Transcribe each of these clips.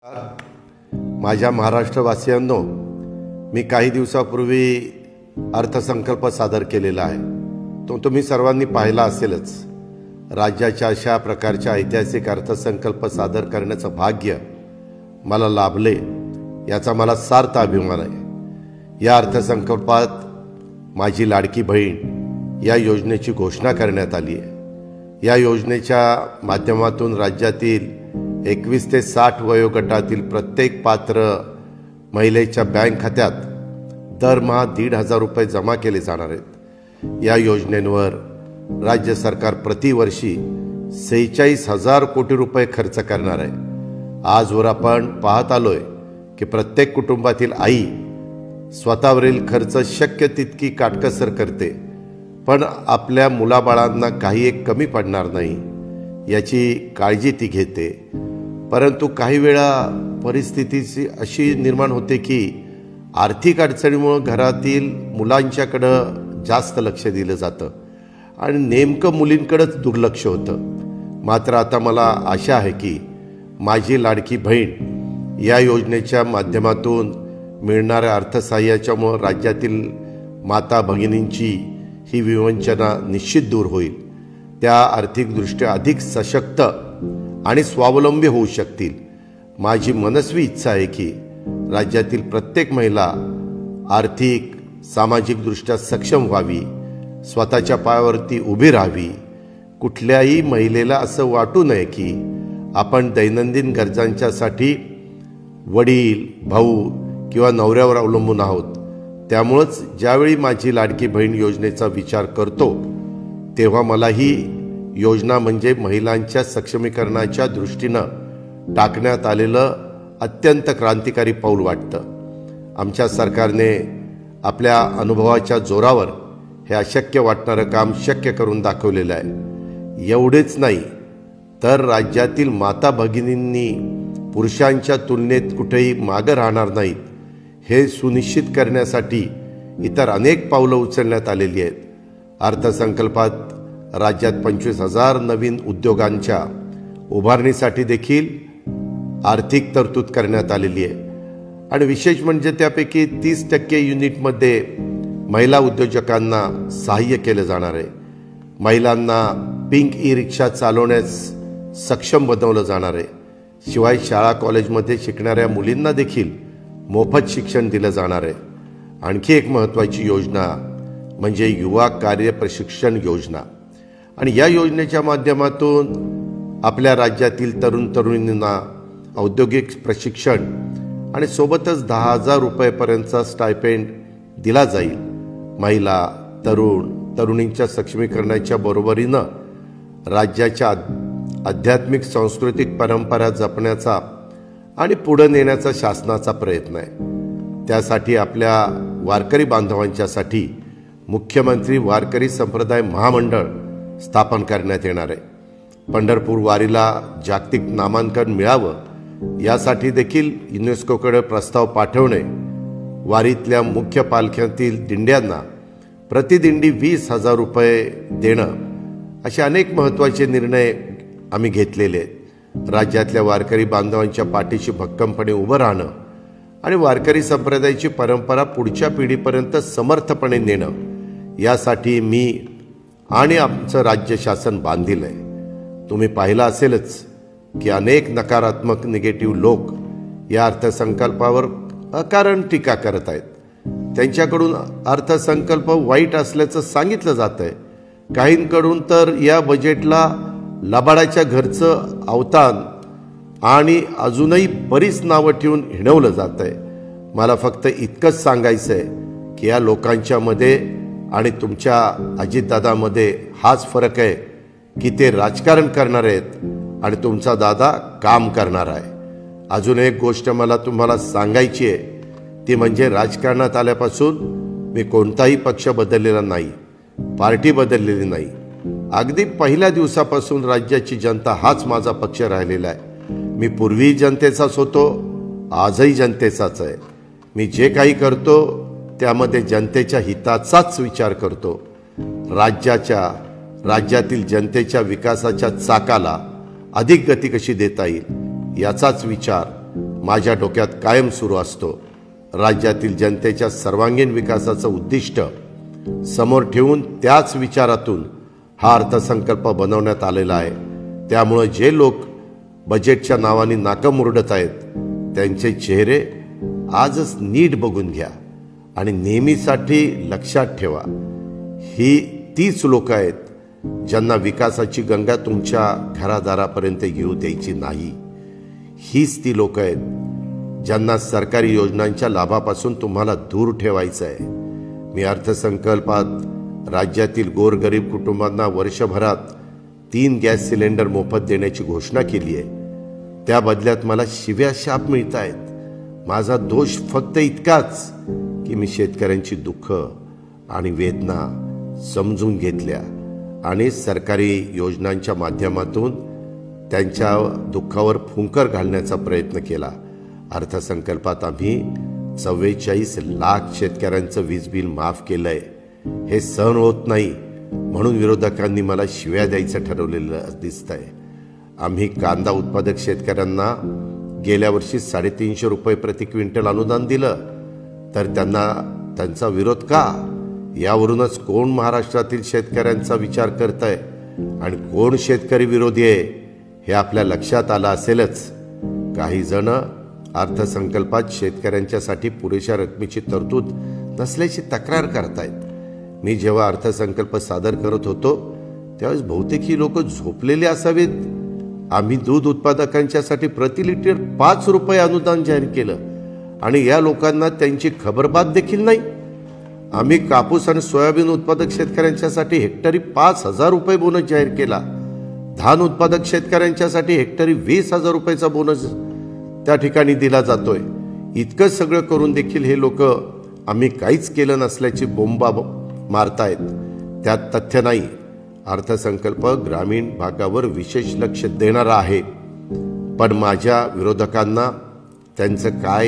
माझ्या महाराष्ट्रवासियांनो, मी काही दिवसापूर्वी अर्थसंकल्प सादर केलेला आहे. तो तुम्ही सर्वांनी पाहिला असेलच. राज्याच्या अशा प्रकारच्या ऐतिहासिक अर्थसंकल्प सादर करण्याचं भाग्य मला लाभले याचा मला सार्थ अभिमान आहे. या अर्थसंकल्पात माझी लाडकी बहीण या योजनेची घोषणा करण्यात आली आहे. या योजनेच्या माध्यमातून राज्यातील 21 ते 60 वयोगटातील प्रत्येक पात्र महिलेच्या बँक खात्यात दरमहा 1,500 रुपये जमा केले जाणार आहेत. या योजनेवर राज्य सरकार प्रतिवर्षी 46,000 कोटी रुपये खर्च करणार आहे. आजवर आपण पाहत आलोय की प्रत्येक कुटुंबातील आई स्वतःवरील खर्च शक्य तितकी काटकसर करते, पण आपल्या मुलाबाळांना काही एक कमी पडणार नाही याची काळजी ती घेते. परंतु काही वेळा परिस्थितीची अशी निर्माण होते की आर्थिक अडचणीमुळे घरातील मुलांच्याकडं जास्त लक्ष दिलं जातं आणि नेमकं मुलींकडेच दुर्लक्ष होतं. मात्र आता मला आशा आहे की माझी लाडकी बहीण या योजनेच्या माध्यमातून मिळणाऱ्या अर्थसहाय्याच्यामुळे राज्यातील माता भगिनींची ही विवंचना निश्चित दूर होईल. त्या आर्थिकदृष्ट्या अधिक सशक्त आणि स्वावलंबी होऊ शकतील. माझी मनस्वी इच्छा आहे की राज्यातील प्रत्येक महिला आर्थिक सामाजिकदृष्ट्या सक्षम व्हावी, स्वतःच्या पायावरती उभी राहावी. कुठल्याही महिलेला असं वाटू नये की आपण दैनंदिन गरजांच्यासाठी वडील, भाऊ किंवा नवऱ्यावर अवलंबून आहोत. त्यामुळंच ज्यावेळी माझी लाडकी बहीण योजनेचा विचार करतो तेव्हा मला ही योजना म्हणजे महिलांच्या सक्षमीकरणाच्या दृष्टीनं टाकण्यात आलेलं अत्यंत क्रांतिकारी पाऊल वाटतं. आमच्या सरकारने आपल्या अनुभवाच्या जोरावर हे अशक्य वाटणारं काम शक्य करून दाखवलेलं आहे. एवढेच नाही तर राज्यातील माता भगिनींनी पुरुषांच्या तुलनेत कुठेही मागं राहणार नाहीत हे सुनिश्चित करण्यासाठी इतर अनेक पावलं उचलण्यात आलेली आहेत. अर्थसंकल्पात राज्यात 25,000 नवीन उद्योगांच्या उभारणीसाठी देखील आर्थिक तरतूद करण्यात आलेली आहे. आणि विशेष म्हणजे त्यापैकी 30% युनिटमध्ये महिला उद्योजकांना सहाय्य केलं जाणार आहे. महिलांना पिंक ई रिक्षा चालवण्यास सक्षम बनवलं जाणार आहे. शिवाय शाळा कॉलेजमध्ये शिकणाऱ्या मुलींना देखील मोफत शिक्षण दिलं जाणार आहे. आणखी एक महत्त्वाची योजना म्हणजे युवा कार्य प्रशिक्षण योजना. आणि या योजनेच्या माध्यमातून आपल्या राज्यातील तरुण तरुणींना औद्योगिक प्रशिक्षण आणि सोबतच 10,000 रुपयेपर्यंतचा स्टायपेंड दिला जाईल. महिला, तरुण, तरुणींच्या सक्षमीकरणाच्या बरोबरीनं राज्याच्या आध्यात्मिक सांस्कृतिक परंपरा जपण्याचा आणि पुढे नेण्याचा शासनाचा प्रयत्न आहे. त्यासाठी आपल्या वारकरी बांधवांच्यासाठी मुख्यमंत्री वारकरी संप्रदाय महामंडळ स्थापन करण्यात येणार आहे. पंढरपूर वारीला जागतिक नामांकन मिळावं यासाठी देखील युनेस्कोकडे प्रस्ताव पाठवणे, वारीतल्या मुख्य पालख्यातील दिंड्यांना प्रतिदिंडी 20,000 रुपये देणं असे अनेक महत्त्वाचे निर्णय आम्ही घेतलेले आहेत. राज्यातल्या वारकरी बांधवांच्या पाठीशी भक्कमपणे उभं राहणं आणि वारकरी संप्रदायाची परंपरा पुढच्या पिढीपर्यंत समर्थपणे नेणं यासाठी मी आणि आमचं राज्य शासन बांधील आहे. तुम्ही पाहिलं असेलच की अनेक नकारात्मक निगेटिव्ह लोक या अर्थसंकल्पावर अकारण टीका करत आहेत. त्यांच्याकडून अर्थसंकल्प वाईट असल्याचं सांगितलं जात आहे. काहींकडून तर या बजेटला लबाडाच्या घरचं अवतान आणि अजूनही बरीच नावं ठेवून हिणवलं जात आहे. मला फक्त इतकंच सांगायचं आहे की या लोकांच्यामध्ये आणि तुमच्या अजितदादामध्ये हाच फरक आहे की ते राजकारण करणार आहेत आणि तुमचा दादा काम करणार आहे. अजून एक गोष्ट मला तुम्हाला सांगायची आहे ती म्हणजे राजकारणात आल्यापासून मी कोणताही पक्ष बदललेला नाही, पार्टी बदललेली नाही. अगदी पहिल्या दिवसापासून राज्याची जनता हाच माझा पक्ष राहिलेला आहे. मी पूर्वी जनतेचाच होतो, आजही जनतेचाच आहे. मी जे काही करतो त्यामध्ये जनतेच्या हिताचाच विचार करतो. राज्यातील जनतेच्या विकासाच्या चाकाला अधिक गती कशी देता येईल याचाच विचार माझ्या डोक्यात कायम सुरू असतो. राज्यातील जनतेच्या सर्वांगीण विकासाचं उद्दिष्ट समोर ठेवून त्याच विचारातून हा अर्थसंकल्प बनवण्यात आलेला आहे. त्यामुळे जे लोक बजेटच्या नावाने नाकं मुरडत आहेत त्यांचे चेहरे आजच नीट बघून घ्या आणि नेहमीसाठी लक्षात ठेवा, ही तीच लोक आहेत ज्यांना विकासाची गंगा तुमच्या घरादारापर्यंत येऊ द्यायची नाही. हीच ती लोक आहेत ज्यांना सरकारी योजनांच्या लाभापासून तुम्हाला दूर ठेवायचं आहे. मी अर्थसंकल्पात राज्यातील गोरगरीब कुटुंबांना वर्षभरात 3 गॅस सिलेंडर मोफत देण्याची घोषणा केली आहे. त्या बदल्यात मला शिव्या शाप मिळत आहेत. माझा दोष फक्त इतकाच की मी शेतकऱ्यांची दुःख आणि वेदना समजून घेतल्या आणि सरकारी योजनांच्या माध्यमातून त्यांच्या दुःखावर फुंकर घालण्याचा प्रयत्न केला. अर्थसंकल्पात आम्ही 44 लाख शेतकऱ्यांचं वीज बिल माफ केलंय. हे सहन होत नाही म्हणून विरोधकांनी मला शिव्या द्यायचं ठरवलेलं दिसतंय. आम्ही कांदा उत्पादक शेतकऱ्यांना गेल्या वर्षी 350 रुपये प्रति क्विंटल अनुदान दिलं, तर त्यांचा विरोध का? यावरूनच कोण महाराष्ट्रातील शेतकऱ्यांचा विचार करतंय आणि कोण शेतकरी विरोधी आहे हे आपल्या लक्षात आलं असेलच. काही जण अर्थसंकल्पात शेतकऱ्यांच्यासाठी पुरेशा रकमेची तरतूद नसल्याची तक्रार करतायत. मी जेव्हा अर्थसंकल्प सादर करत होतो त्यावेळेस बहुतेक ही लोक झोपलेले असावेत. आम्ही दूध उत्पादकांच्यासाठी प्रति लिटर 5 रुपये अनुदान जाहीर केलं आणि या लोकांना त्यांची खबरबात देखील नाही. आम्ही कापूस आणि सोयाबीन उत्पादक शेतकऱ्यांच्यासाठी हेक्टरी 5,000 रुपये बोनस जाहीर केला. धान उत्पादक शेतकऱ्यांच्यासाठी हेक्टरी 20,000 रुपयाचा बोनस त्या ठिकाणी दिला जातोय. इतकं सगळं करून देखील हे लोक आम्ही काहीच केलं नसल्याची बोंबा मारतायत. त्यात तथ्य नाही. अर्थसंकल्प ग्रामीण भागावर विशेष लक्ष देणारा आहे, पण माझ्या विरोधकांना त्यांचं काय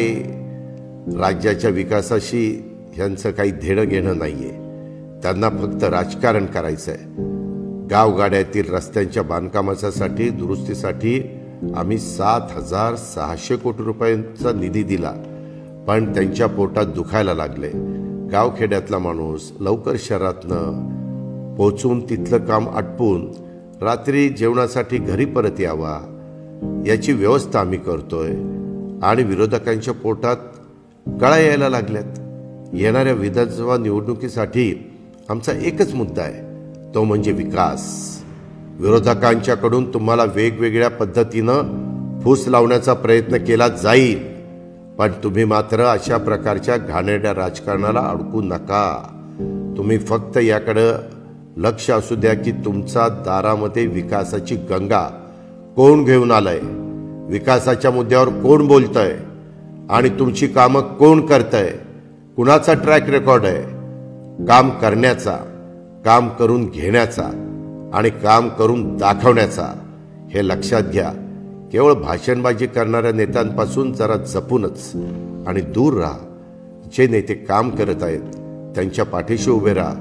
राज्याच्या विकासाशी यांचं काही देणं घेणं नाहीये. त्यांना फक्त राजकारण करायचं आहे. गावगाड्यातील रस्त्यांच्या बांधकामासाठी दुरुस्तीसाठी आम्ही 7,600 कोटी रुपयांचा निधी दिला, पण त्यांच्या पोटात दुखायला लागले. गावखेड्यातला माणूस लवकर शहरातनं पोचून तिथलं काम आटपून रात्री जेवणासाठी घरी परत यावा याची व्यवस्था आम्ही करतोय आणि विरोधकांच्या पोटात गळा यायला लागल्यात. येणाऱ्या विधानसभा निवडणुकीसाठी आमचा एकच मुद्दा आहे, तो म्हणजे विकास. विरोधकांच्याकडून तुम्हाला वेगवेगळ्या पद्धतीनं फूस लावण्याचा प्रयत्न केला जाईल, पण तुम्ही मात्र अशा प्रकारच्या घाणेरड्या राजकारणाला अडकू नका. तुम्ही फक्त याकडं लक्ष असू द्या की तुमच्या दारामध्ये विकासाची गंगा कोण घेऊन आलंय, विकासाच्या मुद्द्यावर कोण बोलतंय आणि तुमची कामं कोण करतंय, कुणाचा ट्रॅक रेकॉर्ड आहे काम करण्याचा, काम करून घेण्याचा आणि काम करून दाखवण्याचा. हे लक्षात घ्या. केवळ भाषणबाजी करणाऱ्या नेत्यांपासून जरा जपूनच आणि दूर राहा. जे नेते काम करत आहेत त्यांच्या पाठीशी उभे राहा.